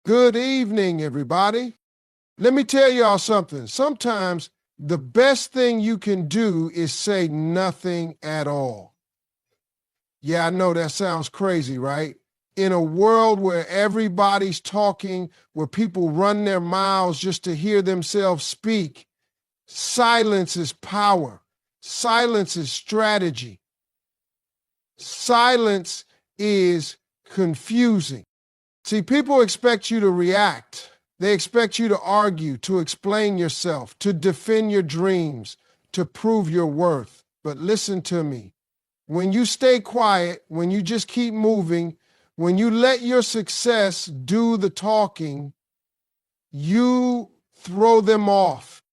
Good evening, everybody. Let me tell y'all something. Sometimes the best thing you can do is say nothing at all. Yeah, I know that sounds crazy, right? In a world where everybody's talking, where people run their mouths just to hear themselves speak, silence is power. Silence is strategy. Silence is confusing. See, people expect you to react. They expect you to argue, to explain yourself, to defend your dreams, to prove your worth. But listen to me. When you stay quiet, when you just keep moving, when you let your success do the talking, you throw them off.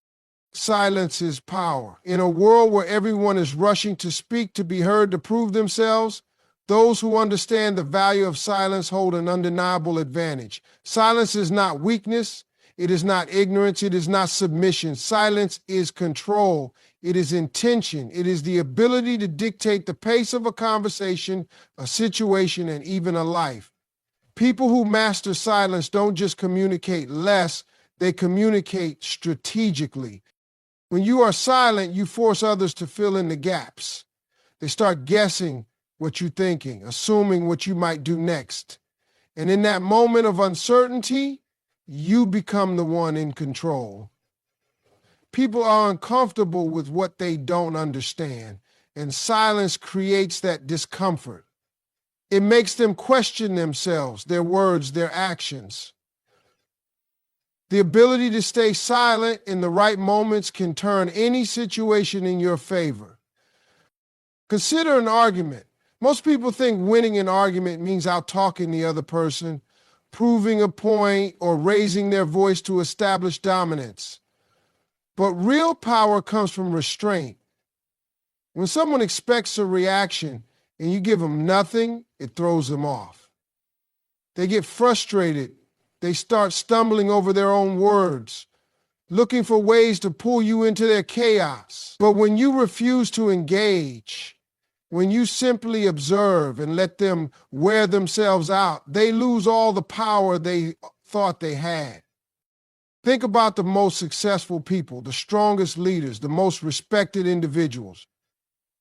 Silence is power. In a world where everyone is rushing to speak, to be heard, to prove themselves, those who understand the value of silence hold an undeniable advantage. Silence is not weakness. It is not ignorance. It is not submission. Silence is control. It is intention. It is the ability to dictate the pace of a conversation, a situation, and even a life. People who master silence don't just communicate less, they communicate strategically. When you are silent, you force others to fill in the gaps. They start guessing what you're thinking, assuming what you might do next. And in that moment of uncertainty, you become the one in control. People are uncomfortable with what they don't understand, and silence creates that discomfort. It makes them question themselves, their words, their actions. The ability to stay silent in the right moments can turn any situation in your favor. Consider an argument. Most people think winning an argument means out-talking the other person, proving a point, or raising their voice to establish dominance. But real power comes from restraint. When someone expects a reaction and you give them nothing, it throws them off. They get frustrated. They start stumbling over their own words, looking for ways to pull you into their chaos. But when you refuse to engage, when you simply observe and let them wear themselves out, they lose all the power they thought they had. Think about the most successful people, the strongest leaders, the most respected individuals.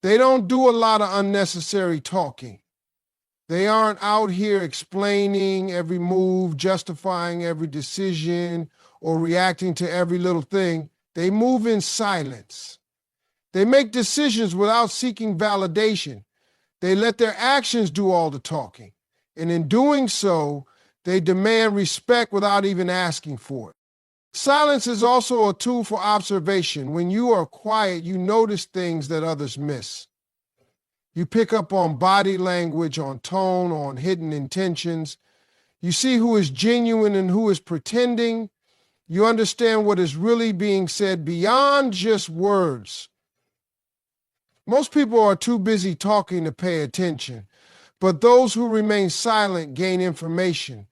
They don't do a lot of unnecessary talking. They aren't out here explaining every move, justifying every decision, or reacting to every little thing. They move in silence. They make decisions without seeking validation. They let their actions do all the talking. And in doing so, they demand respect without even asking for it. Silence is also a tool for observation. When you are quiet, you notice things that others miss. You pick up on body language, on tone, on hidden intentions. You see who is genuine and who is pretending. You understand what is really being said beyond just words. Most people are too busy talking to pay attention, but those who remain silent gain information,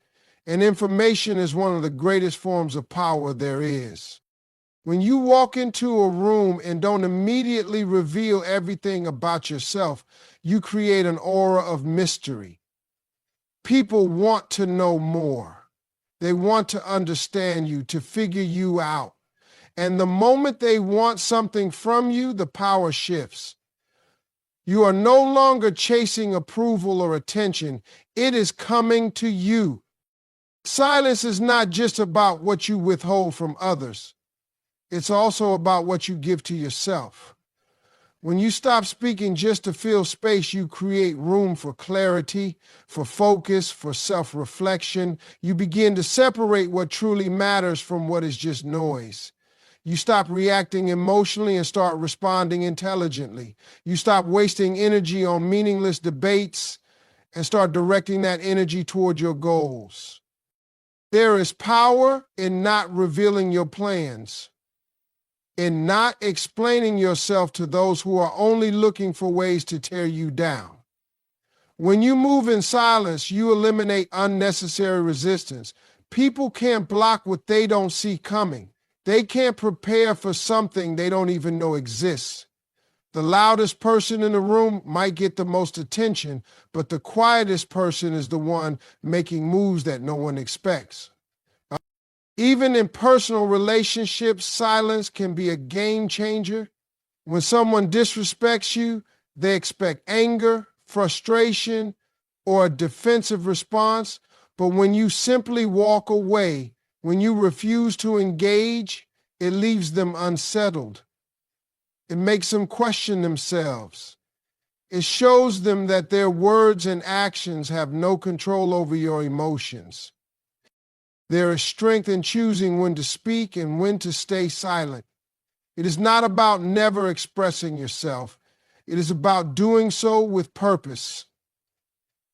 and information is one of the greatest forms of power there is. When you walk into a room and don't immediately reveal everything about yourself, you create an aura of mystery. People want to know more. They want to understand you, to figure you out. And the moment they want something from you, the power shifts. You are no longer chasing approval or attention. It is coming to you. Silence is not just about what you withhold from others. It's also about what you give to yourself. When you stop speaking just to fill space, you create room for clarity, for focus, for self-reflection. You begin to separate what truly matters from what is just noise. You stop reacting emotionally and start responding intelligently. You stop wasting energy on meaningless debates and start directing that energy toward your goals. There is power in not revealing your plans, in not explaining yourself to those who are only looking for ways to tear you down. When you move in silence, you eliminate unnecessary resistance. People can't block what they don't see coming. They can't prepare for something they don't even know exists. The loudest person in the room might get the most attention, but the quietest person is the one making moves that no one expects. Even in personal relationships, silence can be a game changer. When someone disrespects you, they expect anger, frustration, or a defensive response. But when you simply walk away, when you refuse to engage, it leaves them unsettled. It makes them question themselves. It shows them that their words and actions have no control over your emotions. There is strength in choosing when to speak and when to stay silent. It is not about never expressing yourself. It is about doing so with purpose.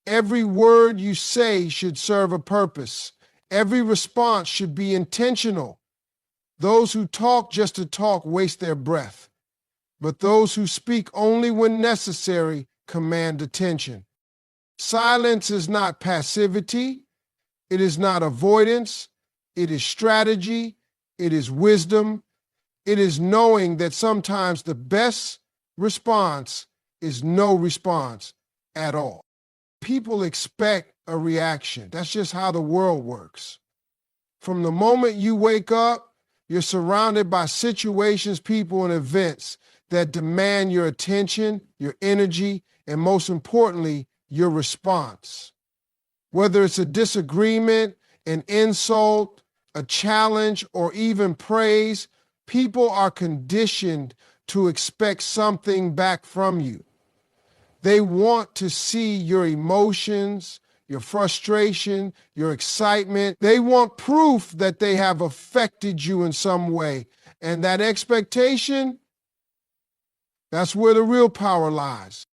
Every word you say should serve a purpose. Every response should be intentional. Those who talk just to talk waste their breath. But those who speak only when necessary command attention. Silence is not passivity. It is not avoidance. It is strategy. It is wisdom. It is knowing that sometimes the best response is no response at all. People expect a reaction. That's just how the world works. From the moment you wake up, you're surrounded by situations, people, and events that demand your attention, your energy, and most importantly, your response. Whether it's a disagreement, an insult, a challenge, or even praise, people are conditioned to expect something back from you. They want to see your emotions, your frustration, your excitement. They want proof that they have affected you in some way. And that expectation, that's where the real power lies.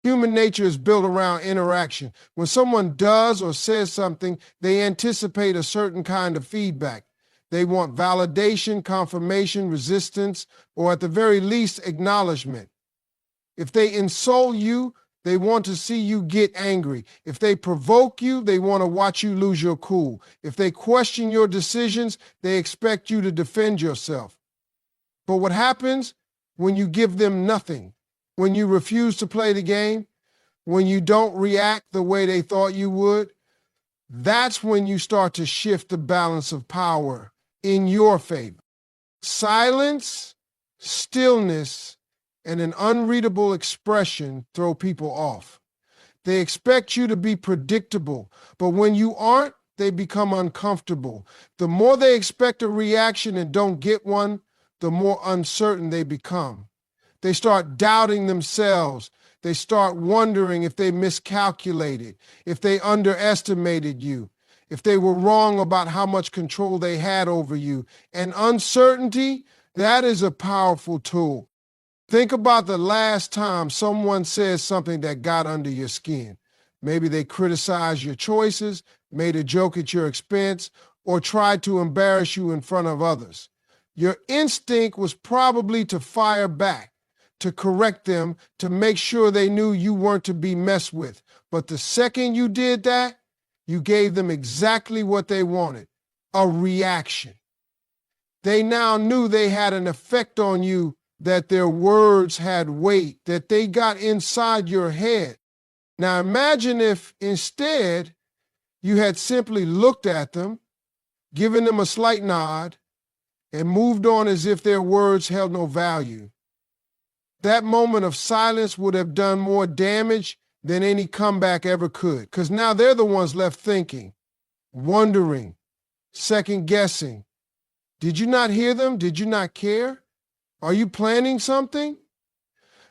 Human nature is built around interaction. When someone does or says something, they anticipate a certain kind of feedback. They want validation, confirmation, resistance, or at the very least, acknowledgement. If they insult you, they want to see you get angry. If they provoke you, they want to watch you lose your cool. If they question your decisions, they expect you to defend yourself. But what happens when you give them nothing? When you refuse to play the game? When you don't react the way they thought you would? That's when you start to shift the balance of power in your favor. Silence, stillness, and an unreadable expression throw people off. They expect you to be predictable, but when you aren't, they become uncomfortable. The more they expect a reaction and don't get one, the more uncertain they become. They start doubting themselves. They start wondering if they miscalculated, if they underestimated you, if they were wrong about how much control they had over you. And uncertainty, that is a powerful tool. Think about the last time someone said something that got under your skin. Maybe they criticized your choices, made a joke at your expense, or tried to embarrass you in front of others. Your instinct was probably to fire back, to correct them, to make sure they knew you weren't to be messed with. But the second you did that, you gave them exactly what they wanted, a reaction. They now knew they had an effect on you, that their words had weight, that they got inside your head. Now imagine if instead you had simply looked at them, given them a slight nod, and moved on as if their words held no value. That moment of silence would have done more damage than any comeback ever could, because now they're the ones left thinking, wondering, second-guessing. Did you not hear them? Did you not care? Are you planning something?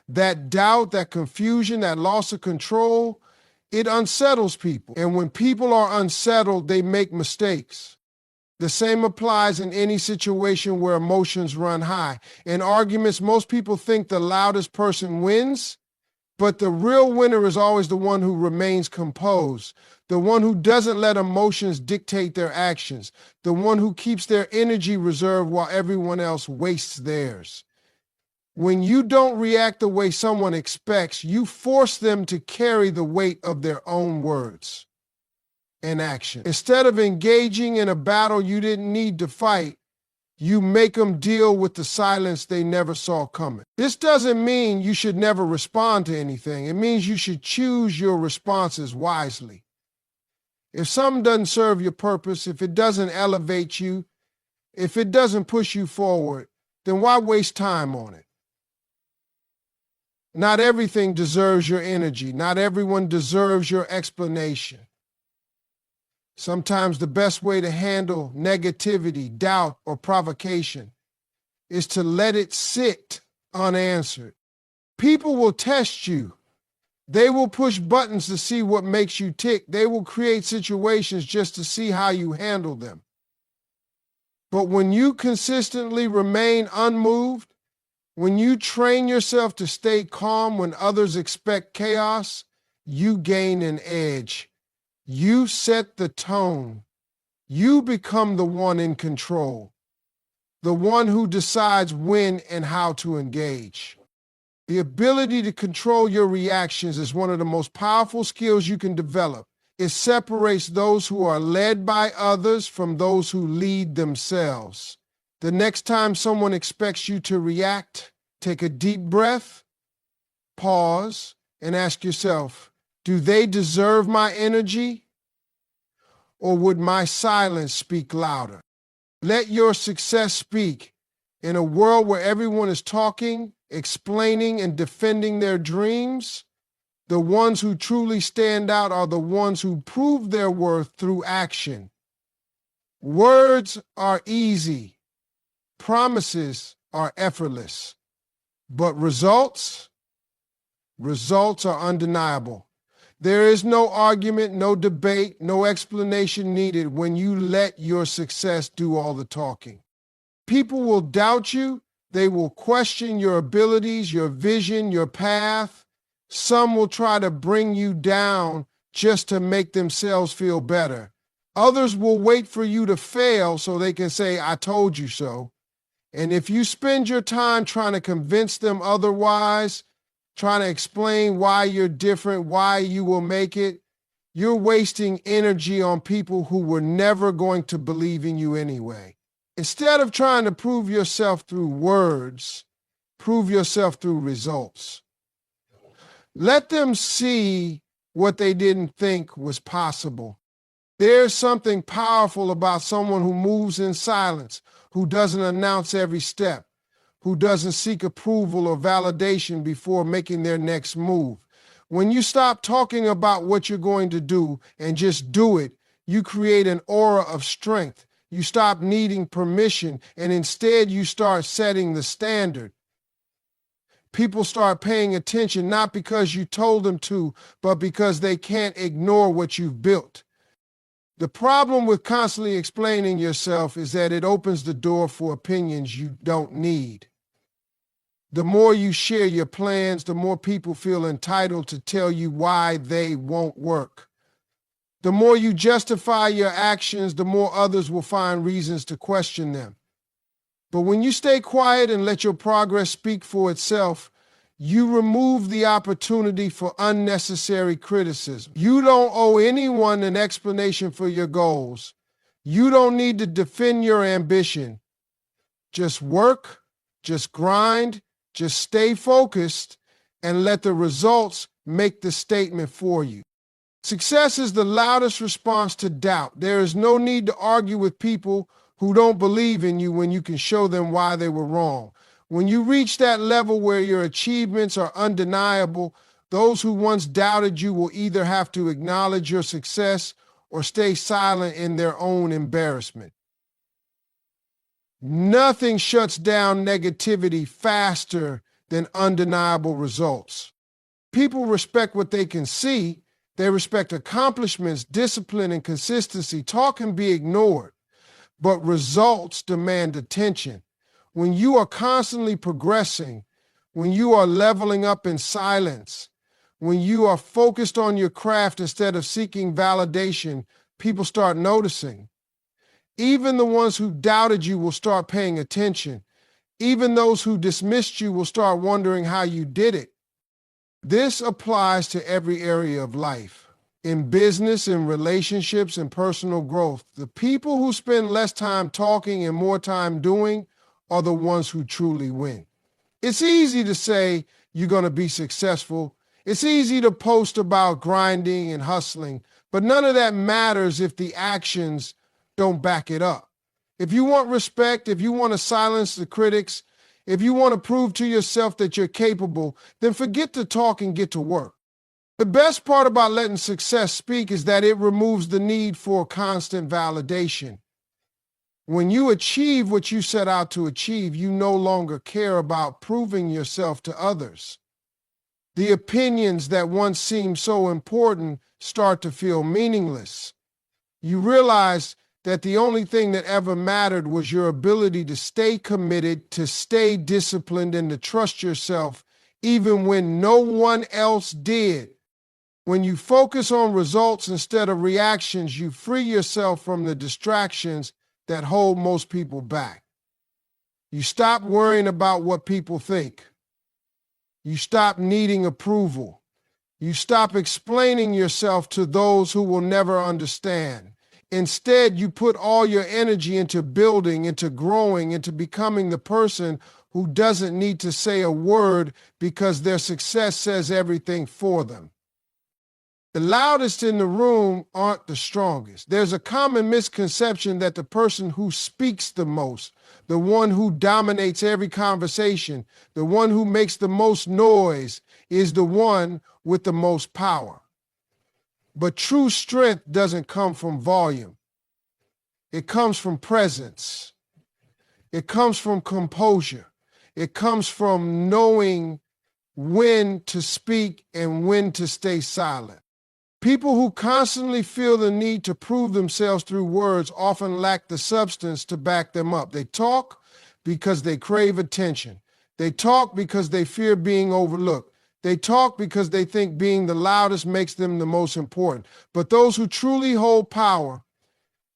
That doubt, that confusion, that loss of control, it unsettles people. And when people are unsettled, they make mistakes. The same applies in any situation where emotions run high. In arguments, most people think the loudest person wins, but the real winner is always the one who remains composed, the one who doesn't let emotions dictate their actions, the one who keeps their energy reserved while everyone else wastes theirs. When you don't react the way someone expects, you force them to carry the weight of their own words and action. Instead of engaging in a battle you didn't need to fight, you make them deal with the silence they never saw coming. This doesn't mean you should never respond to anything. It means you should choose your responses wisely. If something doesn't serve your purpose, if it doesn't elevate you, If it doesn't push you forward, then why waste time on it? Not everything deserves your energy. Not everyone deserves your explanation. Sometimes the best way to handle negativity, doubt, or provocation is to let it sit unanswered. People will test you. They will push buttons to see what makes you tick. They will create situations just to see how you handle them. But when you consistently remain unmoved, when you train yourself to stay calm when others expect chaos, you gain an edge. You set the tone. You become the one in control, the one who decides when and how to engage. The ability to control your reactions is one of the most powerful skills you can develop. It separates those who are led by others from those who lead themselves. The next time someone expects you to react, take a deep breath, pause, and ask yourself, do they deserve my energy? Or would my silence speak louder? Let your success speak. In a world where everyone is talking, explaining, and defending their dreams, the ones who truly stand out are the ones who prove their worth through action. Words are easy. Promises are effortless. But results are undeniable. There is no argument, no debate, no explanation needed when you let your success do all the talking. People will doubt you. They will question your abilities, your vision, your path. Some will try to bring you down just to make themselves feel better. Others will wait for you to fail so they can say, I told you so. And if you spend your time trying to convince them otherwise, trying to explain why you're different, why you will make it, you're wasting energy on people who were never going to believe in you anyway. Instead of trying to prove yourself through words, prove yourself through results. Let them see what they didn't think was possible. There's something powerful about someone who moves in silence, who doesn't announce every step, who doesn't seek approval or validation before making their next move. When you stop talking about what you're going to do and just do it, you create an aura of strength. You stop needing permission, and instead you start setting the standard. People start paying attention not because you told them to, but because they can't ignore what you've built. The problem with constantly explaining yourself is that it opens the door for opinions you don't need. The more you share your plans, the more people feel entitled to tell you why they won't work. The more you justify your actions, the more others will find reasons to question them. But when you stay quiet and let your progress speak for itself, you remove the opportunity for unnecessary criticism. You don't owe anyone an explanation for your goals. You don't need to defend your ambition. Just work, just grind, just stay focused, and let the results make the statement for you. Success is the loudest response to doubt. There is no need to argue with people who don't believe in you when you can show them why they were wrong. When you reach that level where your achievements are undeniable, those who once doubted you will either have to acknowledge your success or stay silent in their own embarrassment. Nothing shuts down negativity faster than undeniable results. People respect what they can see. They respect accomplishments, discipline, and consistency. Talk can be ignored, but results demand attention. When you are constantly progressing, when you are leveling up in silence, when you are focused on your craft instead of seeking validation, people start noticing. Even the ones who doubted you will start paying attention. Even those who dismissed you will start wondering how you did it. This applies to every area of life. In business, in relationships, and personal growth, the people who spend less time talking and more time doing are the ones who truly win. It's easy to say you're going to be successful. It's easy to post about grinding and hustling, but none of that matters if the actions don't back it up. If you want respect, if you want to silence the critics, if you want to prove to yourself that you're capable, then forget to talk and get to work. The best part about letting success speak is that it removes the need for constant validation. When you achieve what you set out to achieve, you no longer care about proving yourself to others. The opinions that once seemed so important start to feel meaningless. You realize that the only thing that ever mattered was your ability to stay committed, to stay disciplined, and to trust yourself even when no one else did. When you focus on results instead of reactions, you free yourself from the distractions that hold most people back. You stop worrying about what people think. You stop needing approval. You stop explaining yourself to those who will never understand. Instead, you put all your energy into building, into growing, into becoming the person who doesn't need to say a word because their success says everything for them. The loudest in the room aren't the strongest. There's a common misconception that the person who speaks the most, the one who dominates every conversation, the one who makes the most noise, is the one with the most power. But true strength doesn't come from volume. It comes from presence. It comes from composure. It comes from knowing when to speak and when to stay silent. People who constantly feel the need to prove themselves through words often lack the substance to back them up. They talk because they crave attention. They talk because they fear being overlooked. They talk because they think being the loudest makes them the most important. But those who truly hold power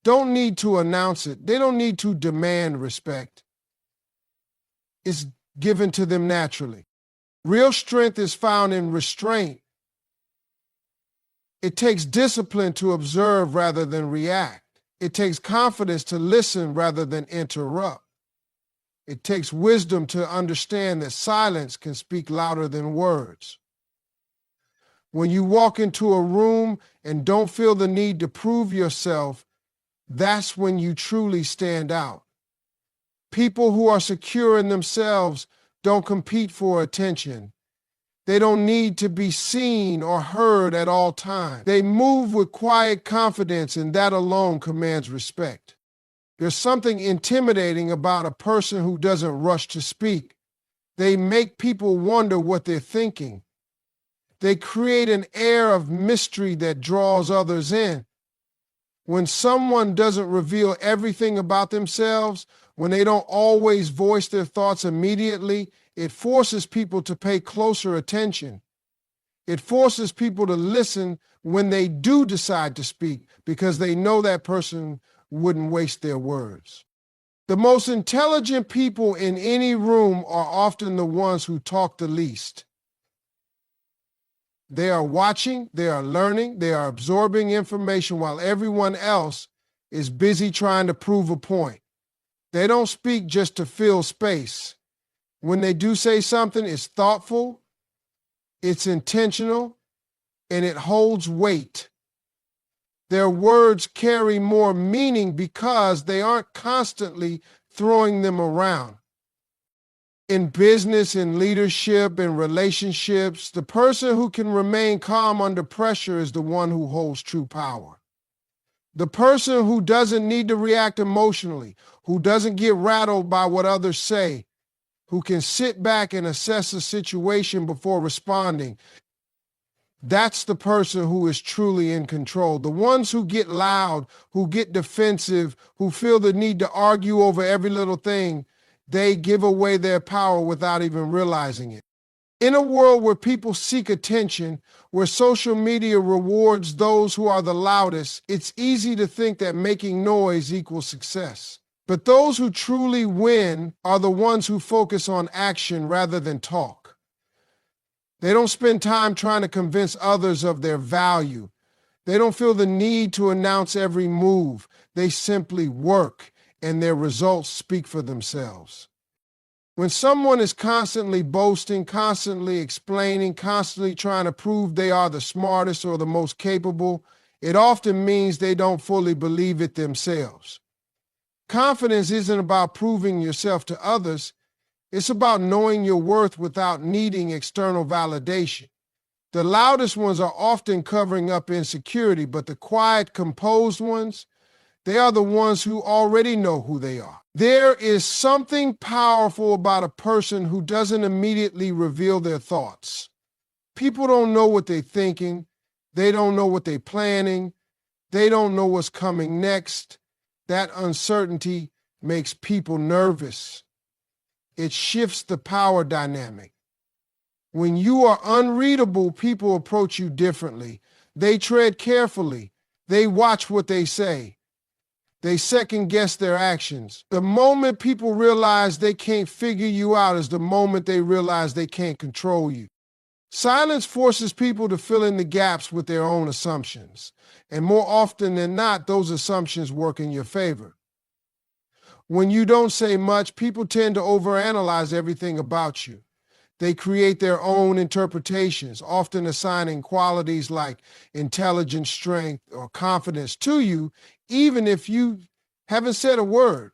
don't need to announce it. They don't need to demand respect. It's given to them naturally. Real strength is found in restraint. It takes discipline to observe rather than react. It takes confidence to listen rather than interrupt. It takes wisdom to understand that silence can speak louder than words. When you walk into a room and don't feel the need to prove yourself, that's when you truly stand out. People who are secure in themselves don't compete for attention. They don't need to be seen or heard at all times. They move with quiet confidence, and that alone commands respect. There's something intimidating about a person who doesn't rush to speak. They make people wonder what they're thinking. They create an air of mystery that draws others in. When someone doesn't reveal everything about themselves, when they don't always voice their thoughts immediately, it forces people to pay closer attention. It forces people to listen when they do decide to speak because they know that person wouldn't waste their words. The most intelligent people in any room are often the ones who talk the least. They are watching, they are learning, they are absorbing information while everyone else is busy trying to prove a point. They don't speak just to fill space. When they do say something, it's thoughtful, it's intentional, and it holds weight. Their words carry more meaning because they aren't constantly throwing them around. In business, in leadership, in relationships, the person who can remain calm under pressure is the one who holds true power. The person who doesn't need to react emotionally, who doesn't get rattled by what others say, who can sit back and assess a situation before responding, that's the person who is truly in control. The ones who get loud, who get defensive, who feel the need to argue over every little thing, they give away their power without even realizing it. In a world where people seek attention, where social media rewards those who are the loudest, it's easy to think that making noise equals success. But those who truly win are the ones who focus on action rather than talk. They don't spend time trying to convince others of their value. They don't feel the need to announce every move. They simply work, and their results speak for themselves. When someone is constantly boasting, constantly explaining, constantly trying to prove they are the smartest or the most capable, it often means they don't fully believe it themselves. Confidence isn't about proving yourself to others. It's about knowing your worth without needing external validation. The loudest ones are often covering up insecurity, but the quiet, composed ones, they are the ones who already know who they are. There is something powerful about a person who doesn't immediately reveal their thoughts. People don't know what they're thinking. They don't know what they're planning. They don't know what's coming next. That uncertainty makes people nervous. It shifts the power dynamic. When you are unreadable, people approach you differently. They tread carefully. They watch what they say. They second guess their actions. The moment people realize they can't figure you out is the moment they realize they can't control you. Silence forces people to fill in the gaps with their own assumptions. And more often than not, those assumptions work in your favor. When you don't say much, people tend to overanalyze everything about you. They create their own interpretations, often assigning qualities like intelligence, strength, or confidence to you, even if you haven't said a word.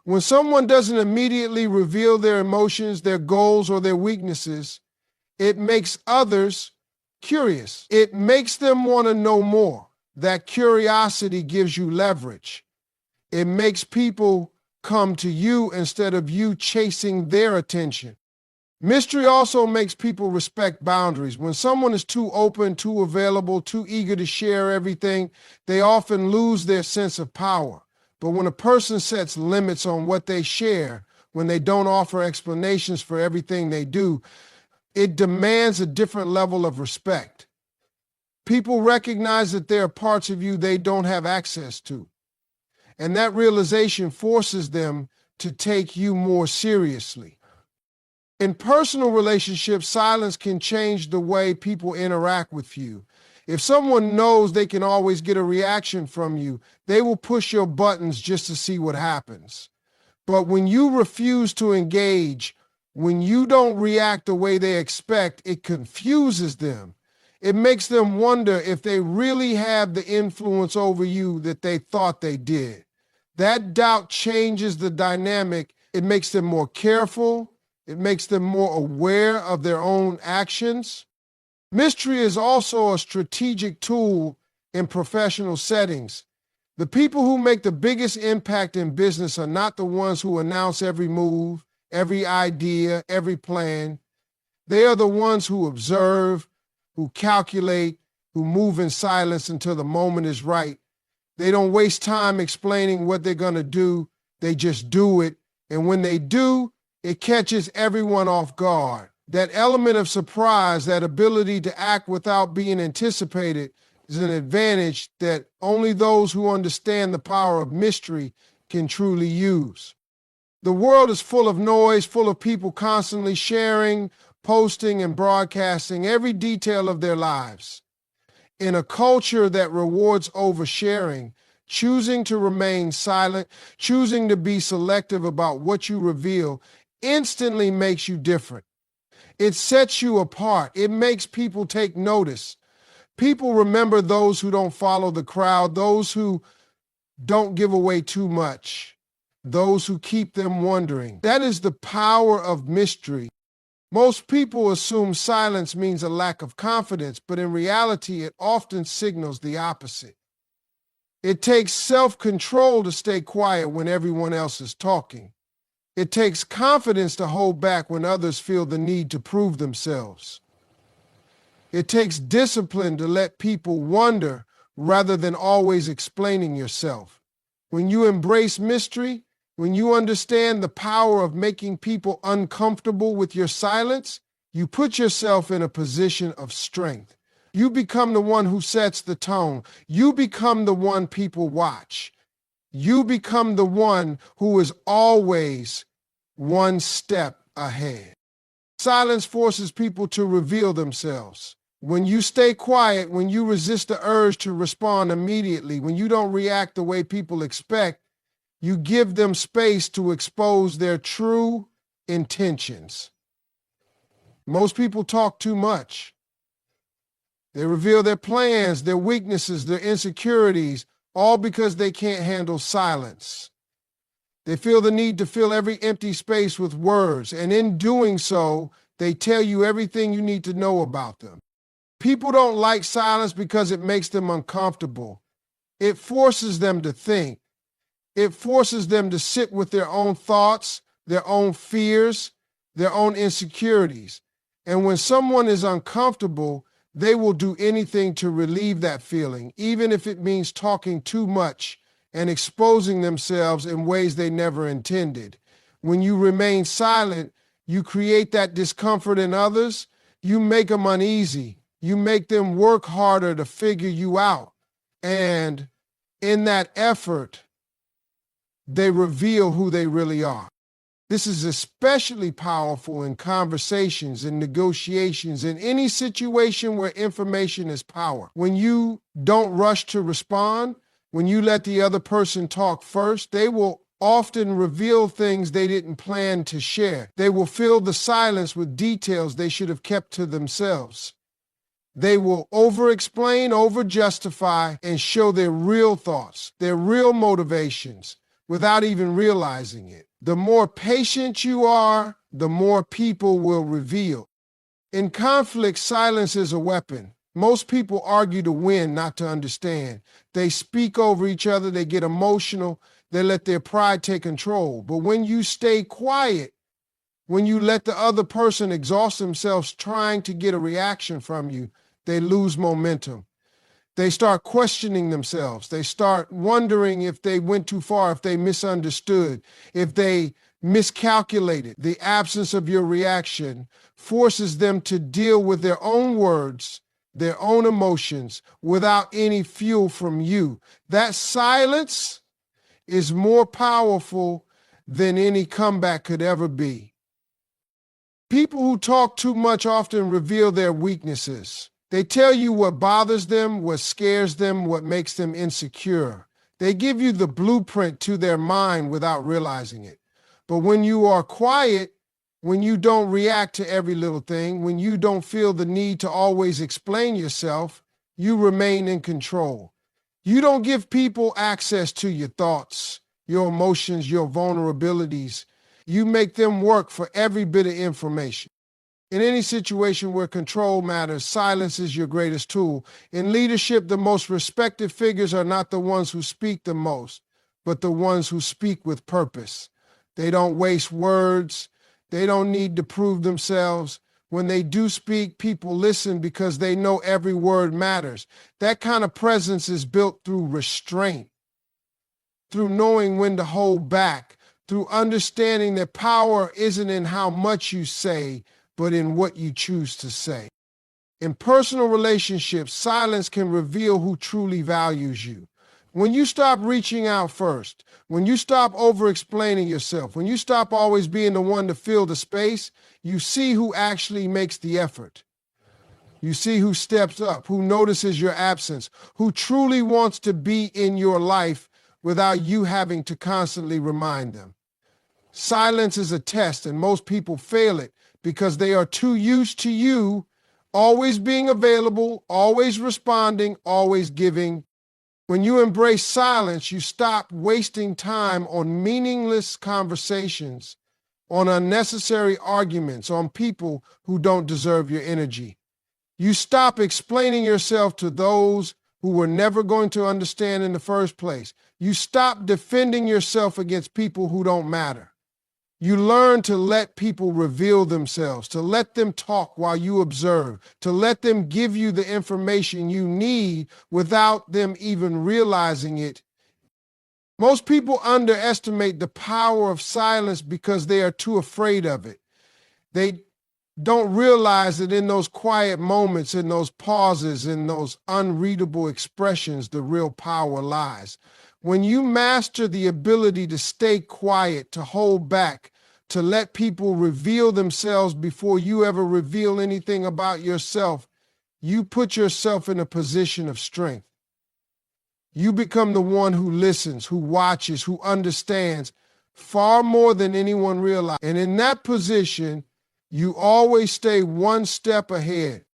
When someone doesn't immediately reveal their emotions, their goals, or their weaknesses, it makes others curious. It makes them want to know more. That curiosity gives you leverage. It makes people come to you instead of you chasing their attention. Mystery also makes people respect boundaries. When someone is too open, too available, too eager to share everything, they often lose their sense of power. But when a person sets limits on what they share, when they don't offer explanations for everything they do, it demands a different level of respect. People recognize that there are parts of you they don't have access to. And that realization forces them to take you more seriously. In personal relationships, silence can change the way people interact with you. If someone knows they can always get a reaction from you, they will push your buttons just to see what happens. But when you refuse to engage, when you don't react the way they expect, it confuses them. It makes them wonder if they really have the influence over you that they thought they did. That doubt changes the dynamic. It makes them more careful. It makes them more aware of their own actions. Mystery is also a strategic tool in professional settings. The people who make the biggest impact in business are not the ones who announce every move, every idea, every plan. They are the ones who observe, who calculate, who move in silence until the moment is right. They don't waste time explaining what they're going to do. They just do it. And when they do, it catches everyone off guard. That element of surprise, that ability to act without being anticipated, is an advantage that only those who understand the power of mystery can truly use. The world is full of noise, full of people constantly sharing, posting, and broadcasting every detail of their lives. In a culture that rewards oversharing, choosing to remain silent, choosing to be selective about what you reveal, instantly makes you different. It sets you apart. It makes people take notice. People remember those who don't follow the crowd, those who don't give away too much, those who keep them wondering. That is the power of mystery. Most people assume silence means a lack of confidence, but in reality, it often signals the opposite. It takes self-control to stay quiet when everyone else is talking. It takes confidence to hold back when others feel the need to prove themselves. It takes discipline to let people wonder rather than always explaining yourself. When you embrace mystery, when you understand the power of making people uncomfortable with your silence, you put yourself in a position of strength. You become the one who sets the tone. You become the one people watch. You become the one who is always one step ahead. Silence forces people to reveal themselves. When you stay quiet, when you resist the urge to respond immediately, when you don't react the way people expect, you give them space to expose their true intentions. Most people talk too much. They reveal their plans, their weaknesses, their insecurities, all because they can't handle silence. They feel the need to fill every empty space with words, and in doing so, they tell you everything you need to know about them. People don't like silence because it makes them uncomfortable. It forces them to think. It forces them to sit with their own thoughts, their own fears, their own insecurities. And when someone is uncomfortable, they will do anything to relieve that feeling, even if it means talking too much and exposing themselves in ways they never intended. When you remain silent, you create that discomfort in others. You make them uneasy. You make them work harder to figure you out. And in that effort, they reveal who they really are. This is especially powerful in conversations and negotiations, in any situation where information is power. When you don't rush to respond, when you let the other person talk first, they will often reveal things they didn't plan to share. They will fill the silence with details they should have kept to themselves. They will over-explain, over-justify, and show their real thoughts, their real motivations, without even realizing it. The more patient you are, the more people will reveal. In conflict, silence is a weapon. Most people argue to win, not to understand. They speak over each other, they get emotional, they let their pride take control. But when you stay quiet, when you let the other person exhaust themselves trying to get a reaction from you, they lose momentum. They start questioning themselves. They start wondering if they went too far, if they misunderstood, if they miscalculated. The absence of your reaction forces them to deal with their own words, their own emotions, without any fuel from you. That silence is more powerful than any comeback could ever be. People who talk too much often reveal their weaknesses. They tell you what bothers them, what scares them, what makes them insecure. They give you the blueprint to their mind without realizing it. But when you are quiet, when you don't react to every little thing, when you don't feel the need to always explain yourself, you remain in control. You don't give people access to your thoughts, your emotions, your vulnerabilities. You make them work for every bit of information. In any situation where control matters, silence is your greatest tool. In leadership, the most respected figures are not the ones who speak the most, but the ones who speak with purpose. They don't waste words. They don't need to prove themselves. When they do speak, people listen because they know every word matters. That kind of presence is built through restraint, through knowing when to hold back, through understanding that power isn't in how much you say, but in what you choose to say. In personal relationships, silence can reveal who truly values you. When you stop reaching out first, when you stop over-explaining yourself, when you stop always being the one to fill the space, you see who actually makes the effort. You see who steps up, who notices your absence, who truly wants to be in your life without you having to constantly remind them. Silence is a test, and most people fail it because they are too used to you always being available, always responding, always giving. When you embrace silence, you stop wasting time on meaningless conversations, on unnecessary arguments, on people who don't deserve your energy. You stop explaining yourself to those who were never going to understand in the first place. You stop defending yourself against people who don't matter. You learn to let people reveal themselves, to let them talk while you observe, to let them give you the information you need without them even realizing it. Most people underestimate the power of silence because they are too afraid of it. They don't realize that in those quiet moments, in those pauses, in those unreadable expressions, the real power lies. When you master the ability to stay quiet, to hold back, to let people reveal themselves before you ever reveal anything about yourself, you put yourself in a position of strength. You become the one who listens, who watches, who understands far more than anyone realizes. And in that position, you always stay one step ahead.